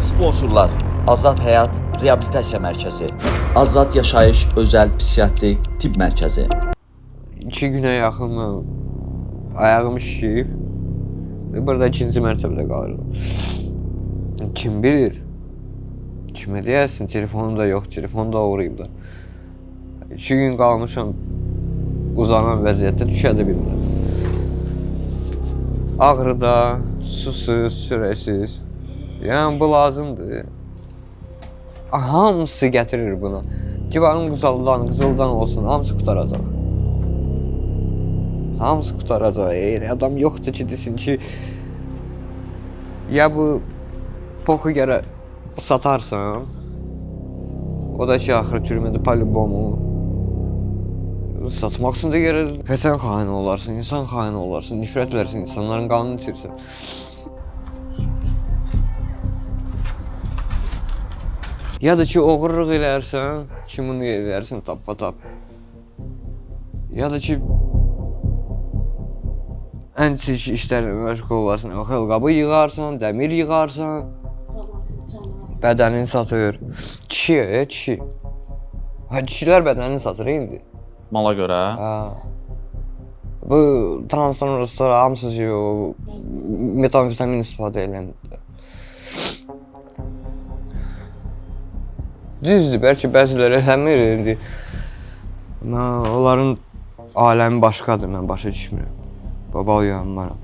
Sponsorlar: Azad Həyat Reabilitasiya Mərkəzi, Azad Yaşayış Özəl Psixiatrik Tibb Mərkəzi. 2 günə yaxın mən ayağım şişib. Burada 2-ci mərtəbədə qalırdım. Kim bilir? Kimə deyəsin? Telefonum da yox, telefonu da uğrayıb da. 2 gün qalmışam uzanan vəziyyətdə düşə də bilmirəm. Ağrıda, susuz, sürəsiz. Yəni bu lazımdır. Hamısı gətirir buna. Divarın qızıldan olsun, hamısı qutaracaq. Hamısı qutaracaq. Eğer adam yoxdur ki, desin ki, ya bu poxu gərə satarsan, o da ki, axırı türmədə polibomu satmaq üçün də gərə vətən xaini olarsın, insan xaini olarsın, nifrət edərsin, insanların qanını içirsən. Ya da ki, oğurluq eləyərsən, kimini eləyərsən, tappa-tap. Ya da ki, ən çirki işlərlə məşğul olarsan, xəlqabı yığarsan, dəmir yığarsan, bədənini satır. Kişi. Kişilər bədənini satır indi. Mala görə? Bu transformatorlar hamısı ki, o metamfetamin istifadə edən. Düzdür, bəlkə bəziləri eləmir indi. Onların aləmi başqadır, mən başa düşmürəm. Baba uyanmaram.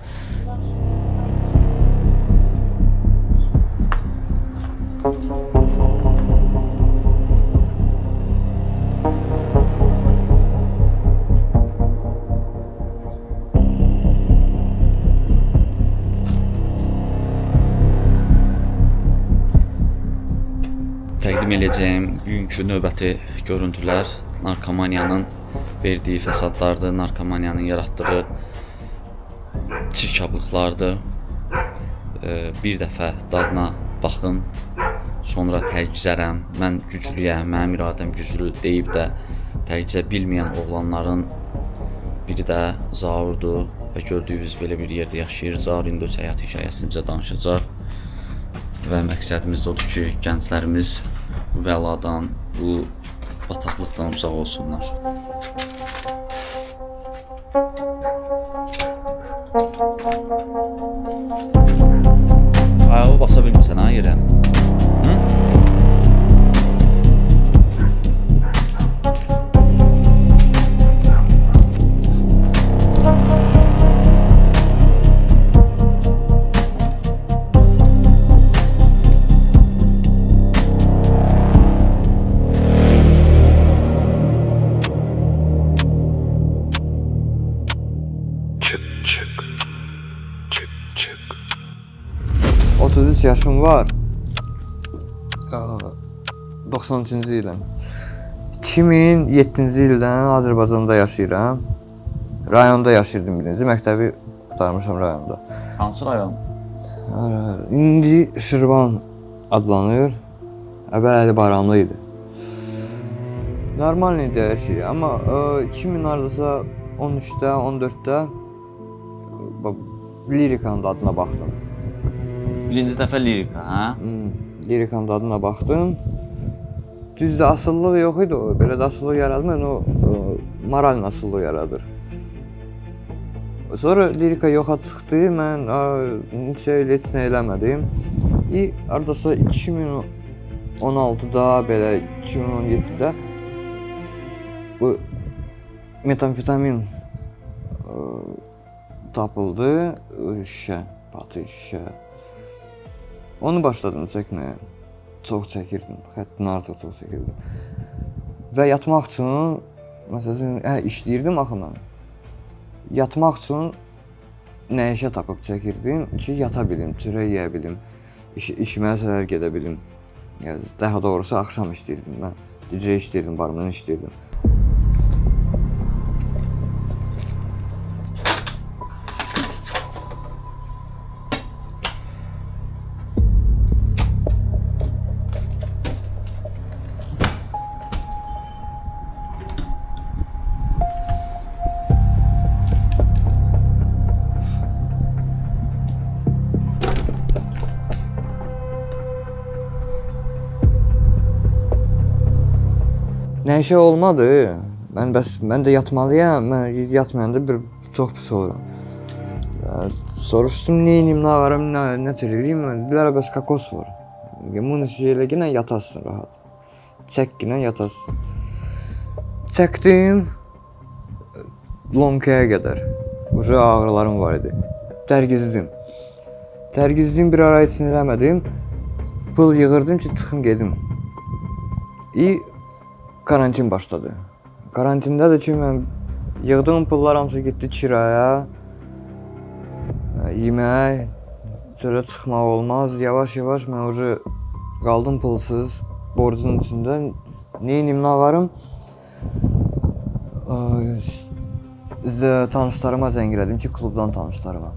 Təqdim edəcəyim bugünkü növbəti görüntülər narkomaniyanın verdiyi fəsadlardır, narkomaniyanın yaratdığı çirkablıqlardır. Bir dəfə dadına baxın, sonra tərgizərəm, mən güclüyəm, mənim iradəm güclü deyib də tərgizə bilməyən oğlanların biri də Zaurdur və gördüyünüz belə bir yerdə yaşayır. Zaur indi öz həyat hekayəsini bizə danışacaq və məqsədimiz də odur ki, gənclərimiz bu bəladan, bu bataqlıqdan uzaq olsunlar. Ayağı basa bilməsən ha yerə? Çık. 33 yaşım var. 93-cü ildən. 2007-ci ildən Azərbaycanda yaşayıram. Rayonda yaşayırdım birinci. Məktəbi qurtarmışam rayonda. Hansı rayon? İndi Şirvan adlanır. Əvvəl Baramlı idi. Normal idi hər şey, amma 2000 hardasa 13-də, 14-də Lirikanın adına baxdım. Birinci dəfə lirika, hə? Lirikanın adına baxdım. Düzdür, asıllıq yox idi o. Belə də asıllıq yaradmır, o moral asıllıq yaradır. Sonra lirika yoxa çıxdı, mən heç nə eləmədim. Hardasa 2016-da, belə 2017-də bu metamfetamin tapıldı, şişə, batı şişə. Onu başladım çəkməyə. Çox çəkirdim, həddindən artıq çox çəkirdim. Və yatmaq üçün, məsələn, işləyirdim axı mən. Yatmaq üçün nəşə tapıb çəkirdim ki, yata bilim, çörək yeyə bilim, işimə səhər gedə bilim. Daha doğrusu axşam işləyirdim mən. Gecə işləyirdim, barman işləyirdim. Nə şey olmadı. Mən də yatmalıyam. Mən yatmayanda bir çox pis oluram. Soruşdum neyim, nə varam, nə eləyim? Dedilər bəs kokos var. Bunun şeylə yatasın rahat. Çəkkinə yatasın. Çəkdim lomkaya qədər. Uca ağrılarım var idi. Dərgizdim. Bir ara heç nə eləmədim. Pul yığırdım ki, çıxım gedim. Karantin başladı. Karantindadır ki, mən yığdığım pullar hamısı getdi kiraya. Yemək, sonra çıxmaq olmaz. Yavaş-yavaş mən uca qaldım pulsuz, borcun içində. Neyim, nə varım? Tanışlarıma zəng elədim ki, klubdan tanışlarıma.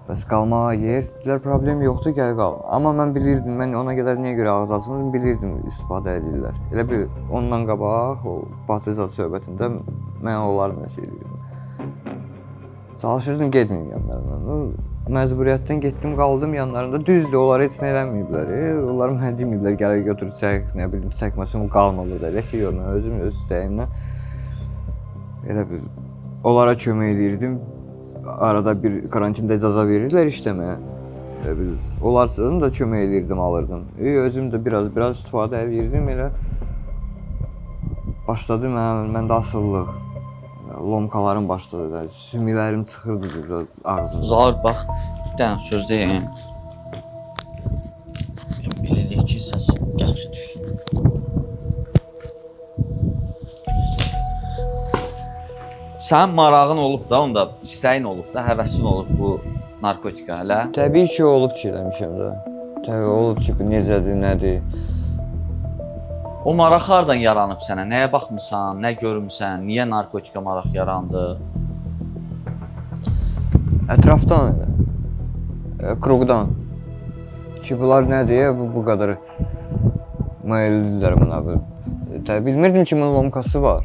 Bəs qalmağa yer, dedilər problem yoxdur, gəl qal. Amma mən bilirdim, mən ona qədər niyə görə ağız açmadım, bilirdim istifadə edirlər. Elə bir ondan qabaq, o batizat söhbətində mən onlarla şey edirdim. Çalışırdım getməyim yanlarından. Məcburiyyətdən getdim, qaldım yanlarında. Düzdür, onlar heç nə eləməyiblər. Onlar mənə deməyiblər, gələ götür çək, nə bilim, çəkməsin, qalma burada. Elə şey yox, mən özüm öz istəyimlə elə bir onlara kömək edirdim. Arada bir karantində icazə verirlər işləməyə. Onlardan da kömək edirdim, alırdım. Özüm də biraz istifadə edirdim, elə başladı məndə asıllıq. Lomkalarım başladı, sümüklərim çıxırdı ağzımda. Zahir bax, bir dənə söz deyim. Belə deyək ki, səs yaxşı düşsün. Sənin marağın olub da, onda istəyin olub da, həvəsin olub bu narkotika hələ? Təbii ki, olub ki, eləmişəm də. Təbii olub ki, necədir, nədir. O maraq hardan yaranıb sənə? Nəyə baxmısan, nə görmüsən, niyə narkotika maraq yarandı? Ətrafdan elə. Kruqdan. Ki, bunlar nədir, bu qədər mayildirlər buna. Bilmirdim ki, bunun lomkası var.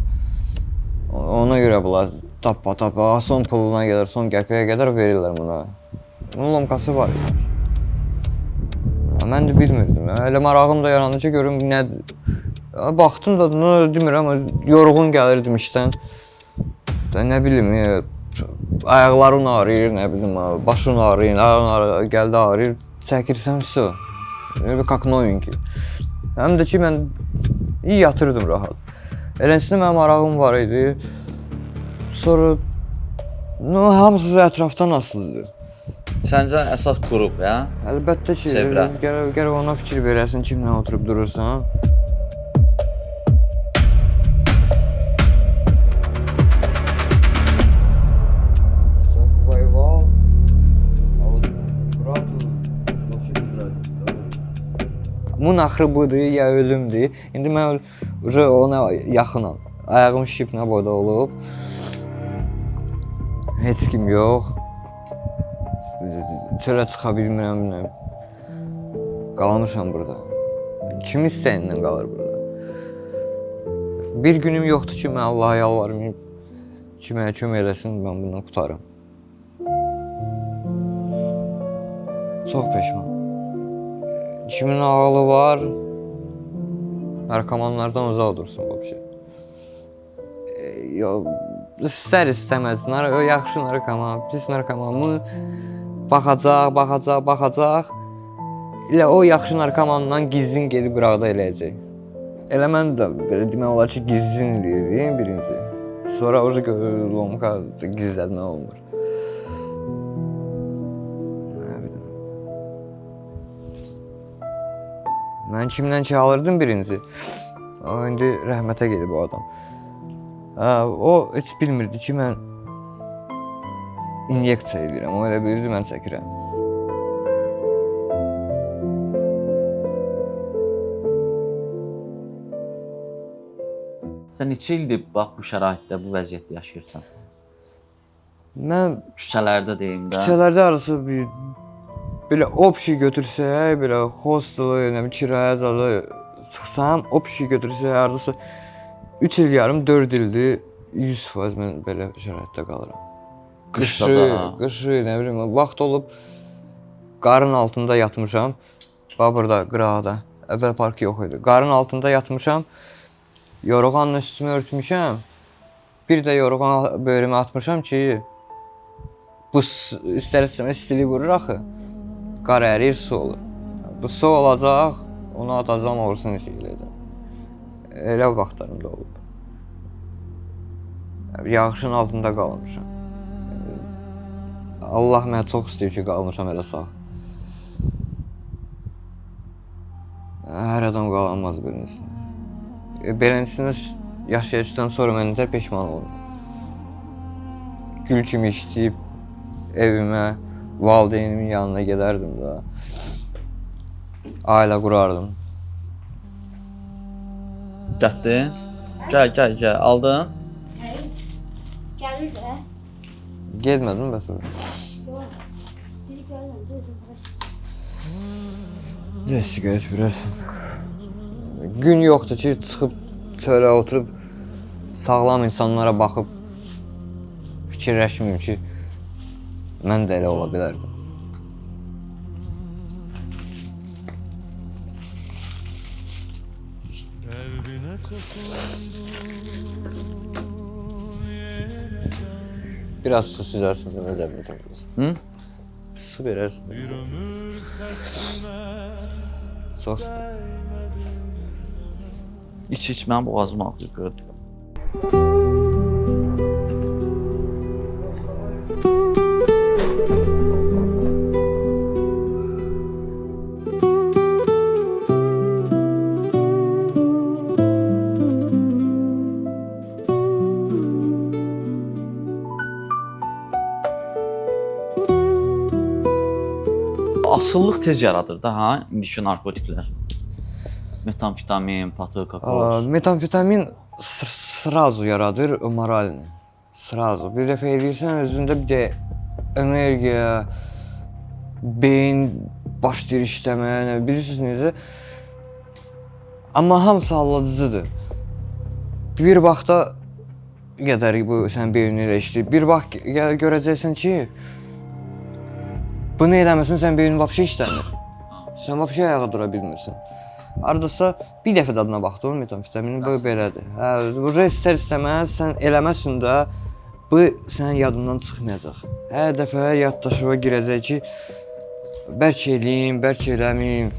Ona görə bunlar tapa, son puluna qədər, son qəpiyə qədər verirlər buna. Bunun lomkası var. Mən də bilmirdim. Elə marağım da yarandı ki, görüm nədir. Baxdım da, demirəm, yorğun gəlirdim işdən. Nə bilim, ayaqların ağrıyır, nə bilim, başın ağrıyır, gəldi ağrıyır. Çəkirsən, su. Bir kaknoyun ki. Həm də ki, mən iyi yatırdım rahat. Eləncəsində mənim marağım var idi. Sonra hamısı ətrafdan asılıdır. Səncə əsas qrup, ya? Əlbəttə ki, gərək ona fikir verəsin, kimlə oturub durursan. Bunun axırı budur, ya ölümdür. İndi mən ona yaxınam. Ayağım şiplə boyda olub. Heç kim yox. Çölə çıxa bilmirəm. Qalmışam burada. Kim istəyindən qalır burada? Bir günüm yoxdur ki, mən Allaha yalvarmayım. Kimə kömək eləsin, mən bundan qutarım. Çox peşman. Kimin ağlı var, narkomanlardan uzaq dursun bu şey. İstər istəməz, yaxşı narkoman, pis narkomanı baxacaq. Elə o yaxşı narkomandan gizlin gedib qıraqda eləyəcək. Elə mən də belə demək olar ki, gizlin eləyirdim birinci. Sonra o lomka gizlətmək olmur. Mən kimdən ki alırdım birinci. O indi rəhmətə gedib o adam. O heç bilmirdi ki, mən inyeksiya edirəm. O elə bilirdi, mən çəkirəm. Sən neçə ildir bax bu şəraitdə, bu vəziyyətdə yaşayırsan? Mən küçələrdə deyim də. Küçələrdə arası bir belə opşi götürsək, belə hostelu, kirayə zadı çıxsam, opşi götürsək, hardasa 3 il yarım, 4 ildir 100% mən belə şəraitdə qalıram. Qışı, nə bilim, vaxt olub qarın altında yatmışam. Bax burada, qırağda, əvvəl park yox idi. Qarın altında yatmışam, Yorğanla üstümü örtmüşəm. Bir də yorğan böyrümə atmışam ki, bu istər-istəməz istilik vurur axı. Qar ərir, su olur. Bu su olacaq, onu atacam, oğrusunu eləyəcəm. Elə vaxtlarım da olub. Yağışın altında qalmışam. Allah mənə çox istəyir ki, qalmışam elə sağ. Hər adam qalanmaz birincisini. Birincisini yaşayışdan sonra mən də peşman olum. Gül kimi işləyib evimə, valideynimin yanına gedərdim də. Ailə qurardım. Gətdin? Gəl, aldın? Gəlir də. Getmədim bəs oraya. Yox. Biri gələn düzdür. Nə siqaret verərsən? Gün yoxdur ki, çıxıb çölə oturub sağlam insanlara baxıb fikirləşməyim ki, mən də elə ola bilərdim. Biraz su süzərsin də nə zəhmət olmaz. Hı? Su verərsin. Çox. İç mənim boğazım ağrıyır, gördüm. Asıllıq tez yaradır da, ha, indiki narkotiklər. Metamfetamin, patı, kokos. Metamfetamin sразу yaradır moralini. Sразу. Bir dəfə eləyirsən, özündə bir də energiya, beyin başlayır işləməyə, bilirsiniz necə? Amma hamısı aldadıcıdır. Bir vaxta qədər bu sən beynini ilə işləyir. Bir vaxt görəcəksən ki, bunu eləməsən sən beynin vəbşə işləmir. Sən vəbşə ayağa dura bilmirsən. Hardasa bir dəfə dadına baxdım, metamfetaminin bu belədir. Bu istər-istəməz sən eləməsən də bu sənin yadından çıxmayacaq. Hər dəfə yaddaşıma girəcək ki, bəlkə eləyim, bəlkə eləməyim,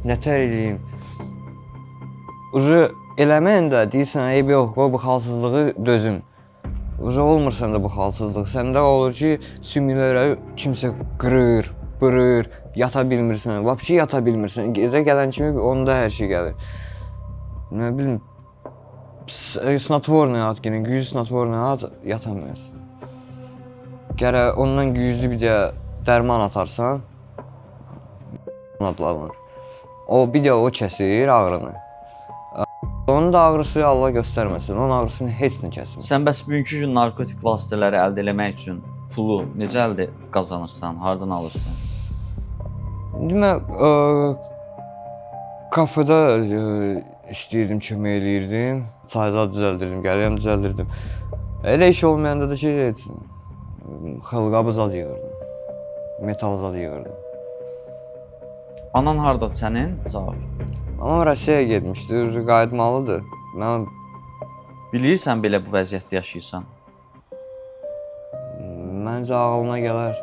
nətər eləyim. Eləməyən də deyirsən, eyb yox, bu xalsızlığı dözüm. Olmursan da bu xalsızlıq. Səndə olur ki, sümüklərə kimsə qırır, bırır, yata bilmirsən, vəbşi yata bilmirsən. Gecə gələn kimi onda hər şey gəlir. Nə bilim, snatvorni at, güclü snatvorni at, yatamıyorsun. Gərək ondan güclü bir də dərman atarsan, adlanır. O bir də o kəsir ağrını. Onun da ağrısı Allah göstərməsin, onun ağrısını heç nə kəsmir. Sən bəs bugünkü gün narkotik vasitələri əldə etmək üçün pulu necə əldə qazanırsan, hardan alırsan? İndi mən kafeda işləyirdim, kömək eləyirdim. Çayzad düzəldirdim, gəliyəm düzəldirdim. Elə iş olmayanda da xalqabı zad yığırdım, metal zad yığırdım. Anan hardadır sənin? Zaur. Amma Rusiyaya getmişdir, qayıtmalıdır. Mən Bilirsən belə bu vəziyyətdə yaşayırsan? Məncə ağlına gələr.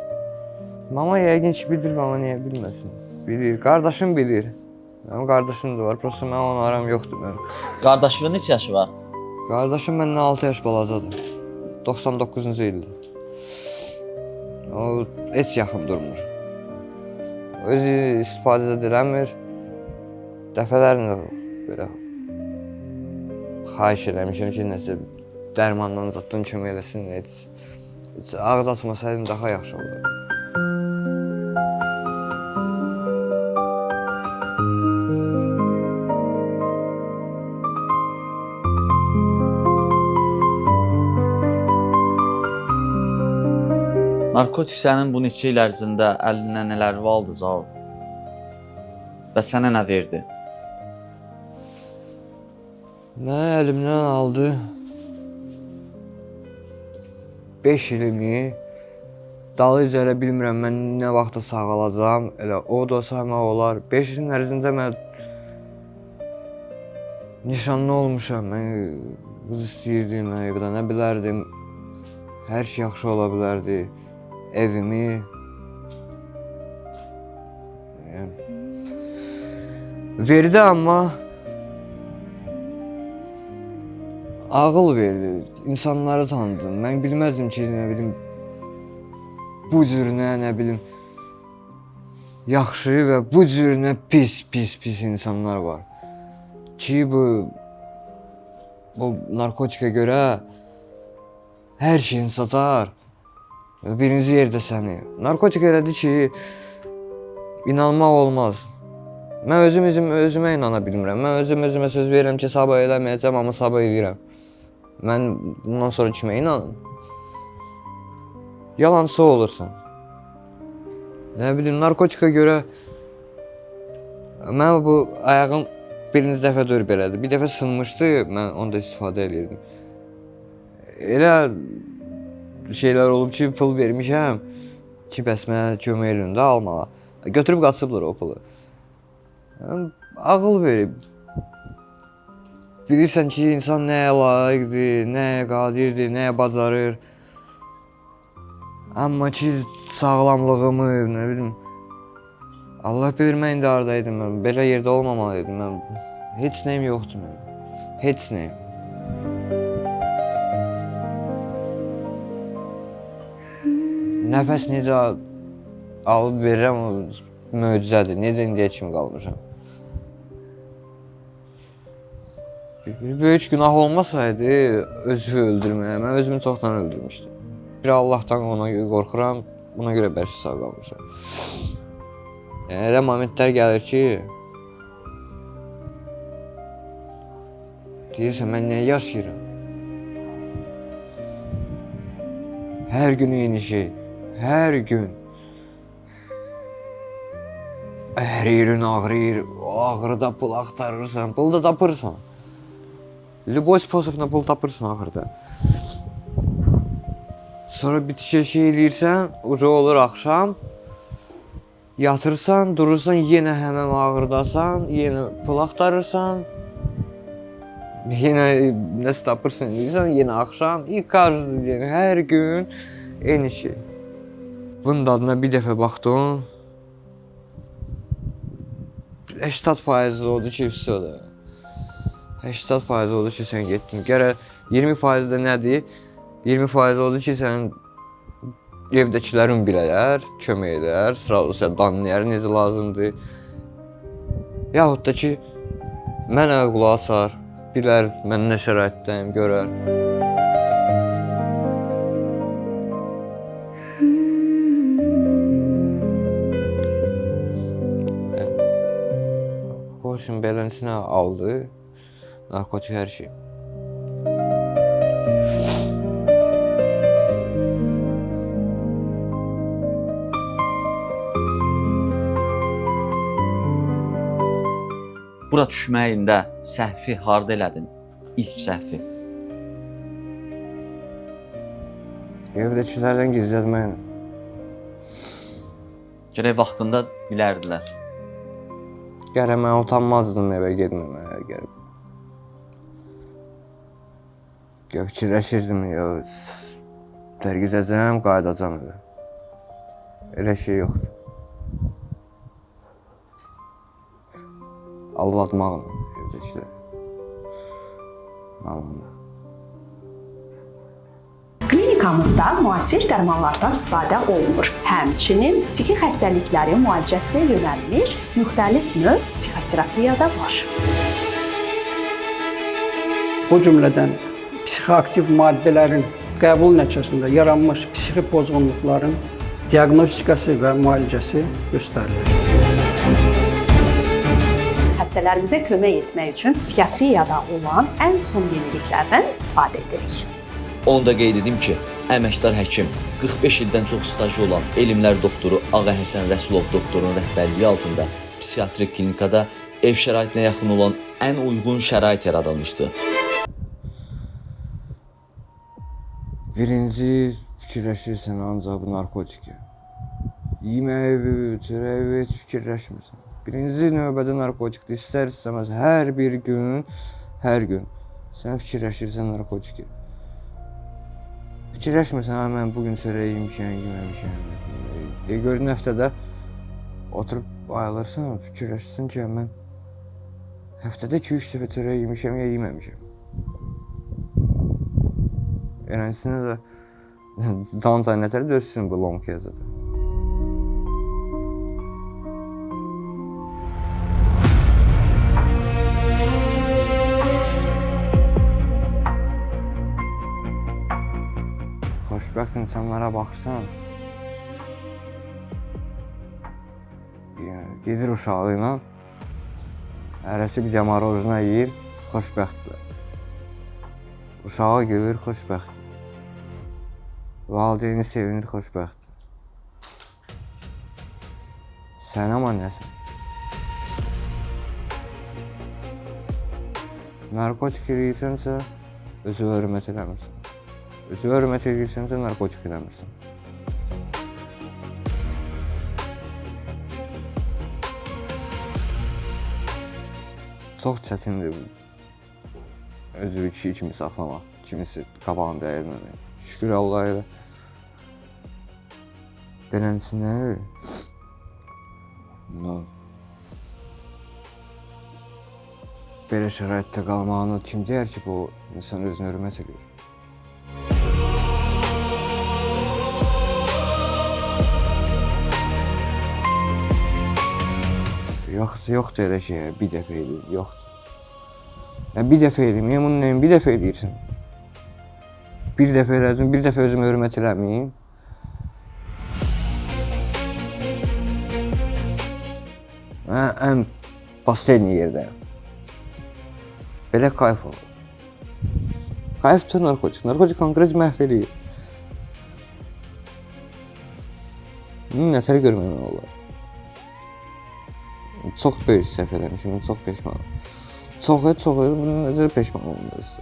Mama yəqin ki bilir, mama niyə bilməsin? Bilir, qardaşım bilir. Mənim qardaşım da var, prosta mən onun aram yoxdur mənim. Qardaşının neçə yaşı var? Qardaşım məndən 6 yaş balacadır. 99-cu ildir. O heç yaxın durmur. Özü istifadə eləmir. Dəfələrlə belə xahiş eləmişəm ki, nəsə dərmandan zatdan kömək eləsin. Heç ağız açmasaydım daha yaxşı olurdu. Narkotik sənin bu neçə il ərzində əlinə nələr aldı, Zaur? Və sənə nə verdi? Mənə əlimdən aldı 5 ilimi. Dalıyca elə bilmirəm mən nə vaxta sağalacam. Elə o da saymaq olar. 5 ilin ərzində mən nişanlı olmuşam, mən qız istəyirdim, mən nə bilərdim. Hər şey yaxşı ola bilərdi. Evimi verdi, amma ağıl verdi. İnsanları tanıdım. Mən bilməzdim ki, nə bilim, bu cürünə, nə bilim, yaxşı və bu cürünə pis insanlar var. Ki bu narkotika görə hər şeyini satar. Birinci yerdə səni. Narkotika elədi ki, inanmaq olmaz. Mən özümə inana bilmirəm. Mən özümə söz verirəm ki, sabah eləməyəcəm, amma sabah eləyirəm. Mən bundan sonra kimə inanım? Yalançı olursan. Nə bilim, narkotika görə mən bu ayağım birinci dəfə döyür belədir. Bir dəfə sınmışdı, mən onda istifadə edirdim. Elə şeylər olub ki, pul vermişəm ki, bəs mənə kömək edin də almağa. Götürüb qaçıblar o pulu. Ağıl verib. Bilirsən ki, insan nəyə layiqdir, nəyə qadirdir, nəyə bacarır. Amma ki, sağlamlığımı, nə bilim, Allah bilir, mən indi haradaydım, mən belə yerdə olmamalıydım, mən heç nəyim yoxdur mənim, heç nəyim. Nəfəs necə alıb verirəm, o möcüzədir, necə indiyə kimi qalmışam. Böyük günah olmasaydı özümü öldürməyə, mən özümü çoxdan öldürmüşdüm. Bir Allahdan ona görə qorxuram, buna görə bəlkə sağ qalmışam. Elə momentlər gəlir ki, deyirsən, mən niyə yaşayıram? Hər gün eyni şey, hər gün. Əriyirən ağrıyır, o ağrıda pul axtarırsan, pul da tapırsan. Любой способla pul tapırsan axırda. Sonra bitişə şey eləyirsən, uca olur axşam. Yatırsan, durursan, yenə həmən ağırdasan, yenə pul axtarırsan. Yenə nəsə tapırsan, eləyirsən, yenə axşam. Yəni, hər gün eyni şey. Bunun dadına bir dəfə baxdım. 80% oldu ki, vəssalam. 80% oldu ki, sən getdin. Gərək 20% də nədir? 20% oldu ki, sən evdəkilərin bilələr, kömək edər, sıralırsa danlayar, necə lazımdır. Yaxud da ki, mənə qulaq asar, bilər, mən nə şəraitdəyim, görər. Hoşum beləsinə aldı, narkotik hər şey. Bura düşməyində səhvi harda elədin? İlk səhvi. Evdəkilərdən gizlətməklə. Gərək vaxtında bilərdilər. Gərək mən utanmazdım evə getməməyə gəlib. Fikirləşirdim, tərgizəcəm, qayıdacam evə. Elə şey yoxdur. Aldatmaqla evdəkilər. Mamamla. Klinikamızda müasir dərmanlardan istifadə olunur. Həmçinin psixi xəstəliklərin müalicəsinə yönəlmiş müxtəlif növ psixoterapiya da var. O cümlədən psixoaktiv maddələrin qəbul nəticəsində yaranmış psixi pozğunluqların diaqnostikası və müalicəsi göstərilir. Xəstələrimizə kömək etmək üçün psixiatriyada olan ən son yeniliklərdən istifadə edirik. Onu da qeyd edim ki, əməkdar həkim 45 ildən çox stajı olan elmlər doktoru Ağa Həsən Rəsulov doktorunun rəhbərliyi altında psixiatrik klinikada ev şəraitinə yaxın olan ən uyğun şərait yaradılmışdı. Birinci fikirləşirsən ancaq bu narkotika. Yeməyi, çörəyi heç fikirləşmirsən. Birinci növbədə narkotikdir, istər-istəməz hər bir gün hər gün sən fikirləşirsən narkotik. Fikirləşmirsən, ha mən bu gün çörək yemişəm, yeməmişəm. Gördün həftədə oturub ayılırsan, fikirləşirsən ki, mən həftədə 2-3 dəfə çörək yemişəm ya yeməmişəm. Eləsinə də can cənnətləri dörsün bu long yazıda. Xoşbəxt insanlara baxırsan, gedir uşağı ilə, hərəsi bir marojna yeyir, xoşbəxtdir. Uşağı görür, xoşbəxtdir. Valideyni sevinir, xoşbəxtdir. Sən amma nəsən? Narkotik eləyirsənsə, özü hörmət eləmirsən. Özü hörmət eləyirsənsə, narkotik eləmirsən. Çox çətindir özü kişi kimi saxlamaq, kimisi qabağında əyilməmək. Şükür Allah'a beləsinə belə şəraitdə qalmağını kim deyər ki, bu insan özünü hörmət edir. Yoxdur elə şey, bir dəfə eləyim, yoxdur. Bir dəfə eləyim, bunun neyim, bir dəfə eləyirsən. Bir dəfə elədim, bir dəfə özümü hörmət eləməyim. Mən ən pastelni yerdəyim. Belə kayf olur. Kayfdır narkotik. Narkotik konkret məhv eləyir. Nətər görməmək olar. Çox böyük səhv eləmişim, çox peşmanım. Çox, bunun nətər peşman olmaz.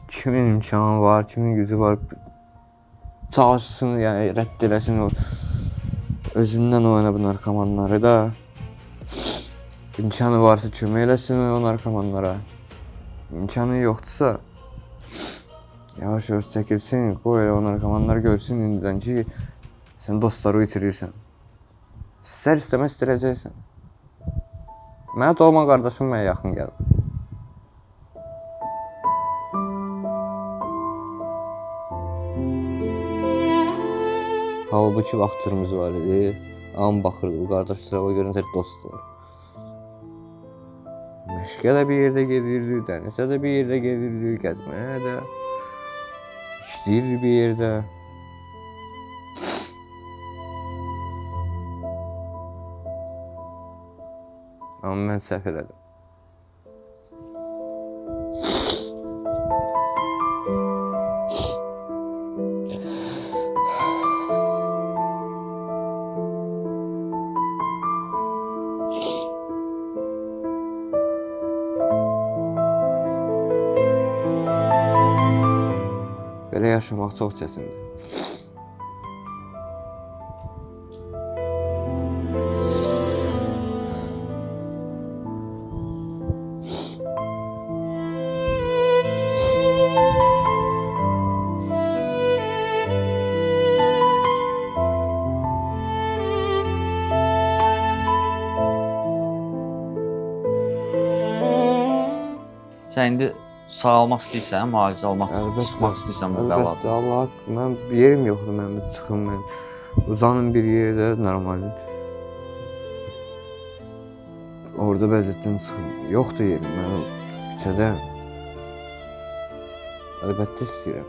Kimin imkanı var, kimin gücü var, çalışsın, yəni rədd eləsin o özündən oyna bu narkomanları da. İmkanı varsa kömək eləsin o narkomanlara. İmkanı yoxdursa, yavaş-yavaş çəkilsin, qoy elə o narkomanlar görsün indidən ki, sən dostları itirirsən. İstər istəməz itirəcəksən. Mənə doğma qardaşım mənə yaxın gəlib. Halbuki vaxtlarımız var idi, amma baxırdı, bu qardaşlara o görüntə dostlar. Məşqə də bir yerdə gedirdik, dənizə də bir yerdə gedirdik, gəzməyə də, işləyirdik bir yerdə. Amma mən səhv elədim. Belə yaşamaq çox çətindir. Sən indi sağalmaq istəyirsən, müalicə almaq istəyirsən, çıxmaq istəyirsən bu bəladan. Əlbəttə, Allah haqqı, mən yerim yoxdur, mən çıxım, mən uzanım bir yerdə, normal. Orada bəzətdən çıxım, yoxdur yerim, mən küçədəyim. Əlbəttə istəyirəm.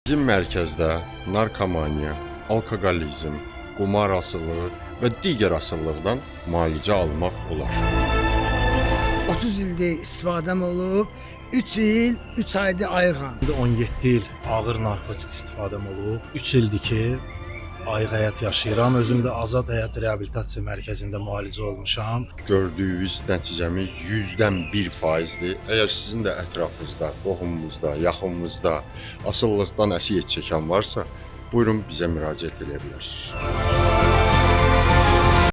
Bizim mərkəzdə narkomaniya, alkoqolizm, qumar asılılığı və digər asılılıqdan müalicə almaq olar. 30 ildir istifadəm olub, 3 il, 3 aydır ayıqam. 17 il ağır narkotik istifadəm olub. 3 ildir ki, ayıq həyat yaşayıram. Özüm də Azad Həyat Reabilitasiya Mərkəzində müalicə olmuşam. Gördüyünüz nəticəmiz 100%-dir. Əgər sizin də ətrafınızda, qohumunuzda, yaxınınızda asılılıqdan əziyyət çəkən varsa, buyurun bizə müraciət edə bilərsiniz.